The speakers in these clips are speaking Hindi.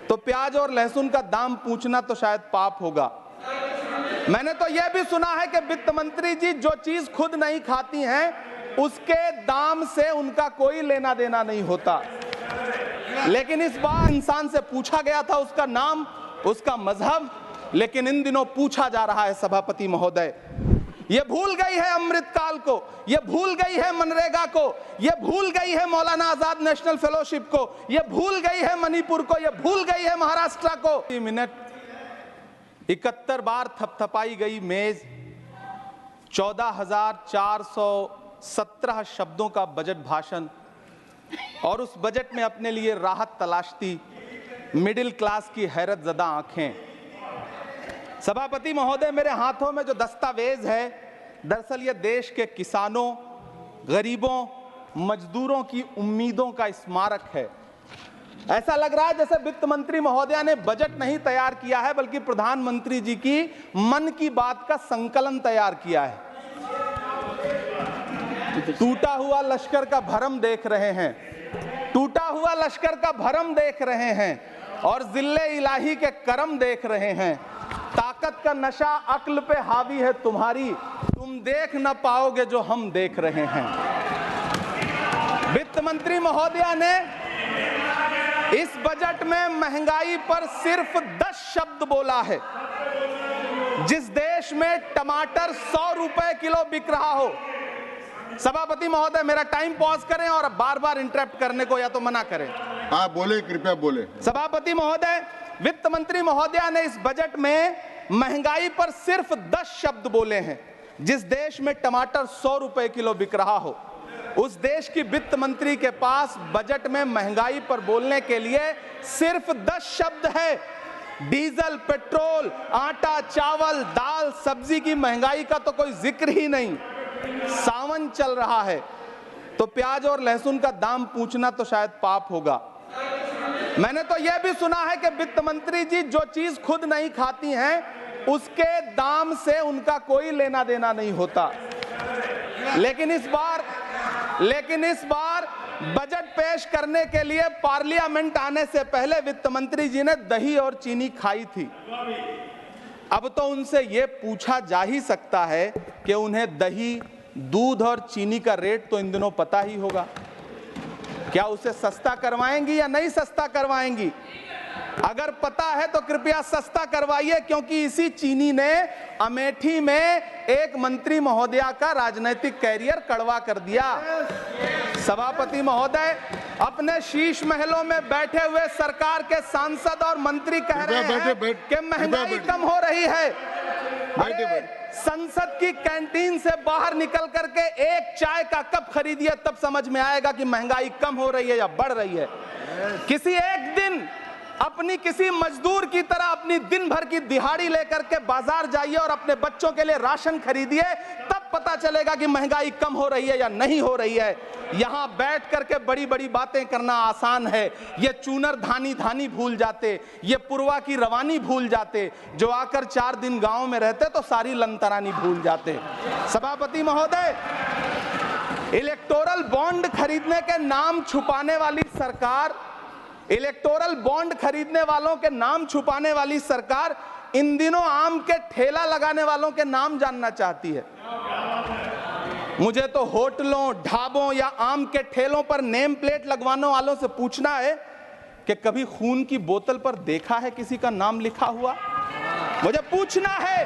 तो प्याज और लहसुन का दाम पूछना तो शायद पाप होगा। मैंने तो यह भी सुना है कि वित्त मंत्री जी जो चीज खुद नहीं खाती हैं उसके दाम से उनका कोई लेना देना नहीं होता। लेकिन इस बार इंसान से पूछा गया था उसका नाम, उसका मजहब, लेकिन इन दिनों पूछा जा रहा है सभापति महोदय। ये भूल गई है अमृतकाल को, ये भूल गई है मनरेगा को, ये भूल गई है मौलाना आजाद नेशनल फेलोशिप को, ये भूल गई है मणिपुर को, ये भूल गई है महाराष्ट्र को। मिनट 71 बार थपथपाई गई मेज, 14,417 शब्दों का बजट भाषण, और उस बजट में अपने लिए राहत तलाशती मिडिल क्लास की हैरत ज़दा आंखें। सभापति महोदय, मेरे हाथों में जो दस्तावेज है दरअसल ये देश के किसानों, गरीबों, मजदूरों की उम्मीदों का स्मारक है। ऐसा लग रहा है जैसे वित्त मंत्री महोदया ने बजट नहीं तैयार किया है बल्कि प्रधानमंत्री जी की मन की बात का संकलन तैयार किया है। टूटा हुआ लश्कर का भरम देख रहे हैं, टूटा हुआ लश्कर का भरम देख रहे हैं और जिल्ले इलाही के करम देख रहे हैं। ताकत का नशा अक्ल पे हावी है तुम्हारी, तुम देख न पाओगे जो हम देख रहे हैं। वित्त मंत्री महोदया ने इस बजट में महंगाई पर सिर्फ 10 शब्द बोला है। जिस देश में टमाटर 100 रुपए किलो बिक रहा हो। सभापति महोदय, मेरा टाइम पॉज करें और बार बार इंटरप्ट करने को या तो मना करें। हाँ बोले, कृपया बोले। सभापति महोदय, वित्त मंत्री महोदया ने इस बजट में महंगाई पर सिर्फ 10 शब्द बोले हैं। जिस देश में टमाटर 100 रुपए किलो बिक रहा हो उस देश की वित्त मंत्री के पास बजट में महंगाई पर बोलने के लिए सिर्फ 10 शब्द है। डीजल, पेट्रोल, आटा, चावल, दाल, सब्जी की महंगाई का तो कोई जिक्र ही नहीं। सावन चल रहा है तो प्याज और लहसुन का दाम पूछना तो शायद पाप होगा। मैंने तो यह भी सुना है कि वित्त मंत्री जी जो चीज खुद नहीं खाती हैं उसके दाम से उनका कोई लेना देना नहीं होता। लेकिन इस बार बजट पेश करने के लिए पार्लियामेंट आने से पहले वित्त मंत्री जी ने दही और चीनी खाई थी। अब तो उनसे यह पूछा जा ही सकता है कि उन्हें दही, दूध और चीनी का रेट तो इन दिनों पता ही होगा। क्या उसे सस्ता करवाएंगी या नहीं सस्ता करवाएंगी? अगर पता है तो कृपया सस्ता करवाइए, क्योंकि इसी चीनी ने अमेठी में एक मंत्री महोदया का राजनीतिक कैरियर कड़वा कर दिया। सभापति महोदय, अपने शीश महलों में बैठे हुए सरकार के सांसद और मंत्री कह रहे हैं कि महंगाई कम हो रही है। संसद की कैंटीन से बाहर निकल करके एक चाय का कप खरीदिए, तब समझ में आएगा कि महंगाई कम हो रही है या बढ़ रही है। किसी एक दिन अपनी किसी मजदूर की तरह अपनी दिन भर की दिहाड़ी लेकर के बाजार जाइए और अपने बच्चों के लिए राशन खरीदिए, तब पता चलेगा कि महंगाई कम हो रही है या नहीं हो रही है। यहां बैठ करके बड़ी बड़ी बातें करना आसान है। ये चूनर धानी धानी भूल जाते, ये पुरवा की रवानी भूल जाते, जो आकर 4 दिन गांव में रहते तो सारी लंतरानी भूल जाते। सभापति महोदय, इलेक्टोरल बॉन्ड खरीदने के नाम छुपाने वाली सरकार, इलेक्टोरल बॉन्ड खरीदने वालों के नाम छुपाने वाली सरकार इन दिनों आम के ठेला लगाने वालों के नाम जानना चाहती है। मुझे तो होटलों, ढाबों या आम के ठेलों पर नेम प्लेट लगवाने वालों से पूछना है कि कभी खून की बोतल पर देखा है किसी का नाम लिखा हुआ? मुझे पूछना है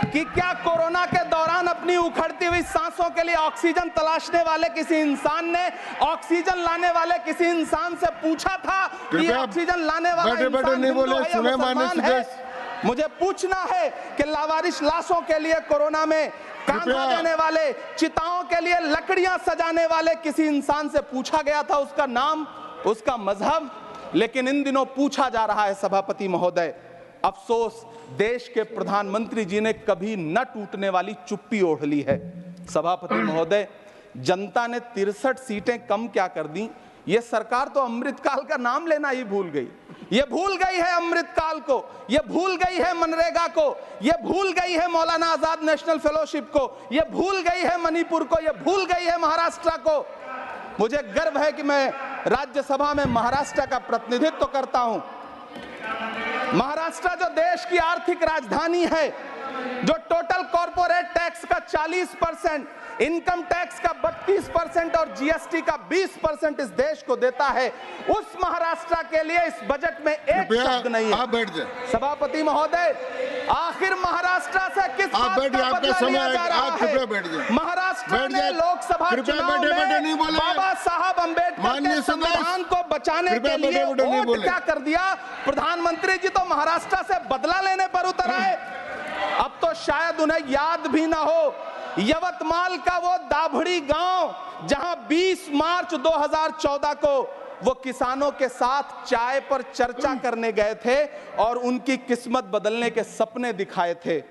कि क्या कोरोना के दौरान अपनी उखड़ती हुई सांसों के लिए ऑक्सीजन तलाशने वाले किसी इंसान ने ऑक्सीजन लाने वाले किसी इंसान से पूछा था कि ऑक्सीजन लाने वाला इंसान हिंदू है या मुसलमान है? मुझे पूछना है कि लावारिश लाशों के लिए कोरोना में कांधा देने वाले, चिताओं के लिए लकड़ियां सजाने वाले किसी इंसान से पूछा गया था उसका नाम, उसका मजहब? लेकिन इन दिनों पूछा जा रहा है सभापति महोदय। अफसोस, देश के प्रधानमंत्री जी ने कभी न टूटने वाली चुप्पी ओढ़ ली है। सभापति महोदय, जनता ने 63 सीटें कम क्या कर दी, ये सरकार तो अमृतकाल का नाम लेना ही भूल गई। ये भूल गई है अमृतकाल को, ये भूल गई है मनरेगा को, ये भूल गई है मौलाना आजाद नेशनल फेलोशिप को, ये भूल गई है मणिपुर को, ये भूल गई है महाराष्ट्र को। मुझे गर्व है कि मैं राज्यसभा में महाराष्ट्र का प्रतिनिधित्व करता हूं। महाराष्ट्र जो देश की आर्थिक राजधानी है, जो टोटल कॉर्पोरेट टैक्स का 40%, इनकम टैक्स का 32% और जीएसटी का 20% इस देश को देता है, उस महाराष्ट्र के लिए इस बजट में एक शब्द नहीं है। आप बैठ जाए। सभापति महोदय, आखिर महाराष्ट्र से किस बात का बदला लिया जा रहा है? महाराष्ट्र ने लोकसभा चुनाव में बाबा साहब अम्बेडकर के संविधान को बचाने के लिए वोट क्या कर दिया? प्रधानमंत्री जी तो महाराष्ट्र से बदला लेने पर उतर आए। अब तो शायद उन्हें याद भी ना हो यवतमाल का वो दाभड़ी गांव जहां 20 मार्च 2014 को वो किसानों के साथ चाय पर चर्चा करने गए थे और उनकी किस्मत बदलने के सपने दिखाए थे।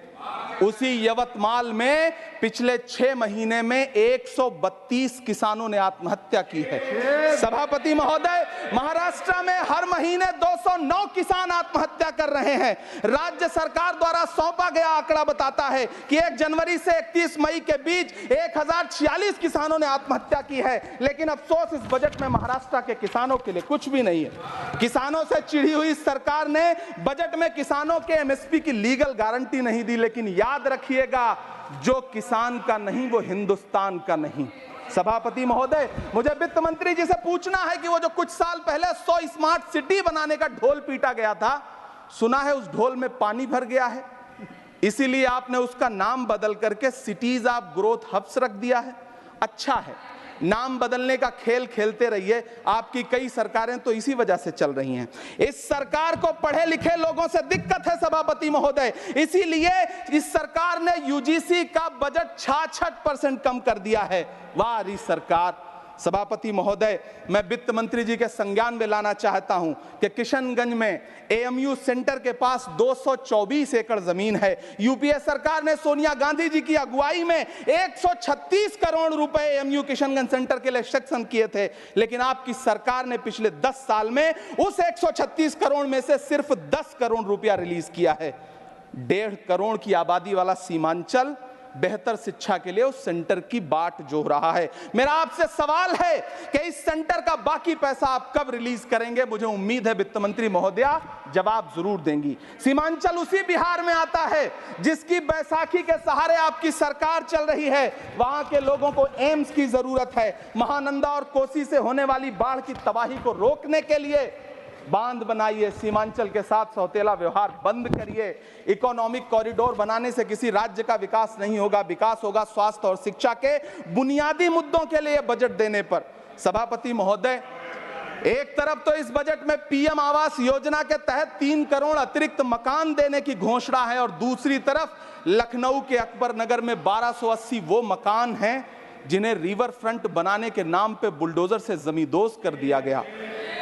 उसी यवतमाल में पिछले 6 महीने में 132 किसानों ने आत्महत्या की है। सभापति महोदय, महाराष्ट्र में हर महीने 209 किसान आत्महत्या कर रहे हैं। राज्य सरकार द्वारा सौंपा गया आंकड़ा बताता है कि 1 जनवरी से 31 मई के बीच 1046 किसानों ने आत्महत्या की है। लेकिन अफसोस, इस बजट में महाराष्ट्र के किसानों के लिए कुछ भी नहीं है। किसानों से चिढ़ी हुई सरकार ने बजट में किसानों के एमएसपी की लीगल गारंटी नहीं दी। लेकिन याद रखिएगा, जो किसान का नहीं वो हिंदुस्तान का नहीं। सभापति महोदय, मुझे वित्त मंत्री जी से पूछना है कि वो जो कुछ साल पहले 100 स्मार्ट सिटी बनाने का ढोल पीटा गया था, सुना है उस ढोल में पानी भर गया है, इसीलिए आपने उसका नाम बदल करके सिटीज ऑफ ग्रोथ हब्स रख दिया है। अच्छा है, नाम बदलने का खेल खेलते रहिए, आपकी कई सरकारें तो इसी वजह से चल रही हैं। इस सरकार को पढ़े लिखे लोगों से दिक्कत है सभापति महोदय, इसीलिए इस सरकार ने यूजीसी का बजट 66% कम कर दिया है। वाह री सरकार। सभापति महोदय, मैं वित्त मंत्री जी के संज्ञान में लाना चाहता हूं कि किशनगंज में एएमयू सेंटर के पास 224 एकड़ जमीन है। यूपीए सरकार ने सोनिया गांधी जी की अगुवाई में 136 करोड़ रुपए एएमयू किशनगंज सेंटर के लिए सेक्शन किए थे। लेकिन आपकी सरकार ने पिछले 10 साल में उस 136 करोड़ में से सिर्फ 10 करोड़ रुपया रिलीज किया है। 1.5 करोड़ की आबादी वाला सीमांचल बेहतर शिक्षा के लिए उस सेंटर की बाट जोह रहा है। मेरा आपसे सवाल है कि इस सेंटर का बाकी पैसा आप कब रिलीज करेंगे? मुझे उम्मीद है वित्त मंत्री महोदया जवाब जरूर देंगी। सीमांचल उसी बिहार में आता है जिसकी बैसाखी के सहारे आपकी सरकार चल रही है। वहां के लोगों को एम्स की जरूरत है। महानंदा और कोसी से होने वाली बाढ़ की तबाही को रोकने के लिए बांध बनाइए, सीमांचल के साथ सौतेला व्यवहार बंद करिए। इकोनॉमिक कॉरिडोर बनाने से किसी राज्य का विकास नहीं होगा, विकास होगा स्वास्थ्य और शिक्षा के बुनियादी मुद्दों के लिए बजट देने पर। सभापति महोदय, एक तरफ तो इस बजट में पीएम आवास योजना के तहत 3 करोड़ अतिरिक्त मकान देने की घोषणा है और दूसरी तरफ लखनऊ के अकबर नगर में 1280 वो मकान हैं जिन्हें रिवर फ्रंट बनाने के नाम पे बुलडोजर से जमींदोज कर दिया गया।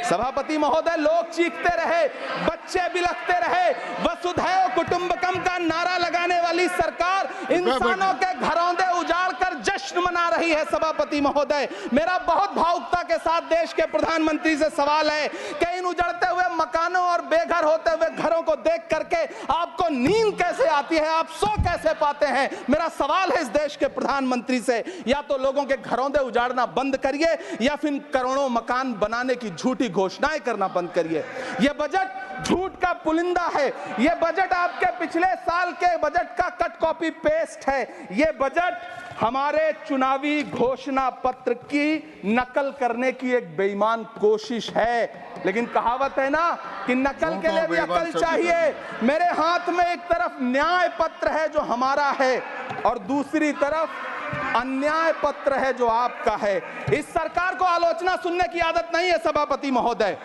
सभापति महोदय, लोग चीखते रहे, बच्चे बिलखते रहे, वसुधैव कुटुंबकम का नारा लगाने वाली सरकार इंसानों के घरौंदे उजाड़ कर जश्न मना रही है। सभापति महोदय, मेरा बहुत भावुकता के साथ देश के प्रधानमंत्री से सवाल है कि इन उजड़ते हुए मकानों और बेघर होते हुए घरों को देख करके आपको नींद कैसे आती है, आप सो कैसे पाते हैं? मेरा सवाल है इस देश के प्रधानमंत्री से, या तो लोगों के घरौंदे उजाड़ना बंद करिए या फिर करोड़ों मकान बनाने की झूठी घोषणाएं करना बंद करिए। यह बजट झूठ का पुलिंदा है। यह बजट आपके पिछले साल के बजट का कट कॉपी पेस्ट है। यह बजट हमारे चुनावी घोषणा पत्र की नकल करने की एक बेईमान कोशिश है। लेकिन कहावत है ना कि नकल के लिए भी अकल चाहिए। मेरे हाथ में एक तरफ न्याय पत्र है जो हमारा है और दूसरी तरफ अन्याय पत्र है जो आपका है। इस सरकार को आलोचना सुनने की आदत नहीं है सभापति महोदय।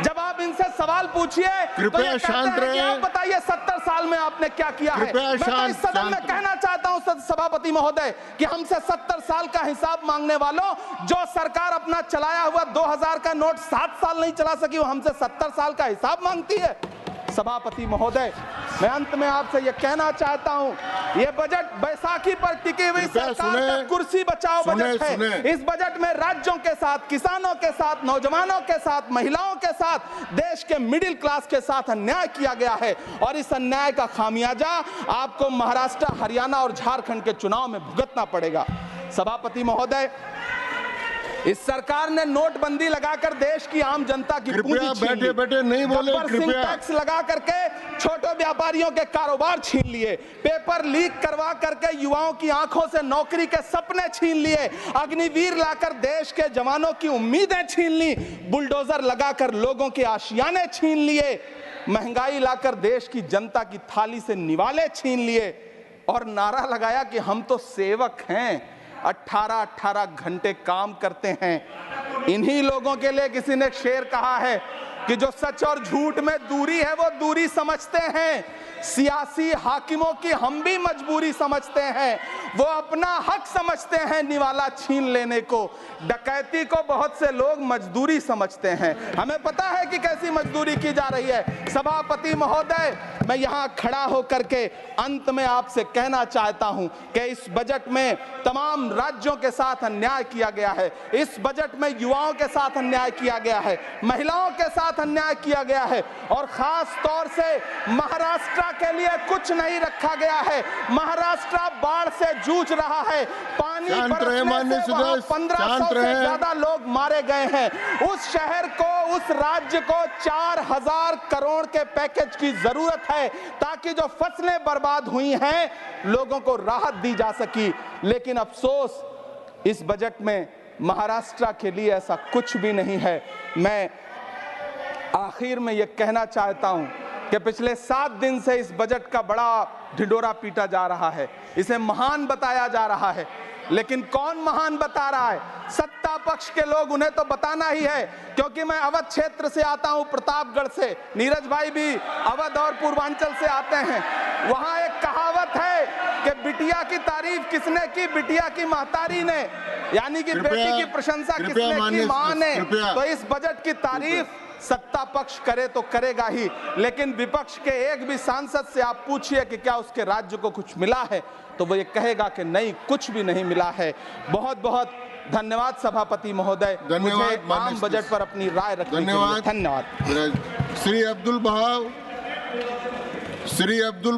जब आप इनसे सवाल पूछिए तो ये कहते हैं कि आप बताइए 70 साल में आपने क्या किया है। मैं तो इस सदन में कहना चाहता हूं सभापति महोदय कि हमसे 70 साल का हिसाब मांगने वालों, जो सरकार अपना चलाया हुआ 2000 का नोट 7 साल नहीं चला सकी, वो हमसे 70 साल का हिसाब मांगती है। सभापति महोदय, मैं अंत में आपसे यह कहना चाहता हूं, यह बजट बैसाखी पर टिकी हुई सरकार का कुर्सी बचाओ बजट है। इस बजट में राज्यों के साथ, किसानों के साथ, नौजवानों के साथ, महिलाओं के साथ, देश के मिडिल क्लास के साथ अन्याय किया गया है और इस अन्याय का खामियाजा आपको महाराष्ट्र, हरियाणा और झारखंड के चुनाव में भुगतना पड़ेगा। सभापति महोदय, इस सरकार ने नोटबंदी लगाकर देश की आम जनता की पूंजी कृपया छीन ली। बैठे बैठे नहीं बोले, गब्बर सिंह कृपया। टैक्स लगा करके छोटे व्यापारियों के कारोबार छीन लिए, पेपर लीक करवा करके युवाओं की आंखों से नौकरी के सपने छीन लिए, अग्निवीर लाकर देश के जवानों की उम्मीदें छीन ली, बुलडोजर लगाकर लोगों के आशियाने छीन लिए, महंगाई लाकर देश की जनता की थाली से निवाले छीन लिए और नारा लगाया कि हम तो सेवक हैं, 18-18 घंटे काम करते हैं। इन्हीं लोगों के लिए किसी ने शेर कहा है कि जो सच और झूठ में दूरी है वो दूरी समझते हैं, सियासी हाकिमों की हम भी मजबूरी समझते हैं, वो अपना हक समझते हैं निवाला छीन लेने को, डकैती को बहुत से लोग मजदूरी समझते हैं। हमें पता है कि कैसी मजदूरी की जा रही है। सभापति महोदय, मैं यहाँ खड़ा होकर के अंत में आपसे कहना चाहता हूं कि इस बजट में तमाम राज्यों के साथ अन्याय किया गया है, इस बजट में युवाओं के साथ अन्याय किया गया है, महिलाओं के साथ अन्याय किया गया है और खास तौर से महाराष्ट्र के लिए कुछ नहीं रखा गया है। महाराष्ट्र बाढ़ से जूझ रहा है, पानी बरसने से वहां 1500 से ज्यादा लोग मारे गए हैं। उस शहर को, उस राज्य को 4000 करोड़ के पैकेज की जरूरत है ताकि जो फसलें बर्बाद हुई हैं लोगों को राहत दी जा सकी। लेकिन अफसोस इस बजट में महाराष्ट्र के लिए ऐसा कुछ भी नहीं है। मैं आखिर में यह कहना चाहता हूं कि पिछले 7 दिन से इस बजट का बड़ा ढिंढोरा पीटा जा रहा है, इसे महान बताया जा रहा है, लेकिन कौन महान बता रहा है? सत्ता पक्ष के लोग, उन्हें तो बताना ही है। क्योंकि मैं अवध क्षेत्र से आता हूं, प्रतापगढ़ से, नीरज भाई भी अवध और पूर्वांचल से आते हैं। वहां एक कहावत है कि बिटिया की तारीफ किसने की? बिटिया की महतारी ने, यानी कि बेटी की प्रशंसा किसने की? मां ने। तो इस बजट की तारीफ सत्ता पक्ष करे तो करेगा ही, लेकिन विपक्ष के एक भी सांसद से आप पूछिए कि क्या उसके राज्य को कुछ मिला है, तो वो ये कहेगा कि नहीं, कुछ भी नहीं मिला है। बहुत बहुत धन्यवाद सभापति महोदय, मुझे आम बजट पर अपनी राय रखने के लिए। धन्यवाद। श्री अब्दुल बहाव, श्री अब्दुल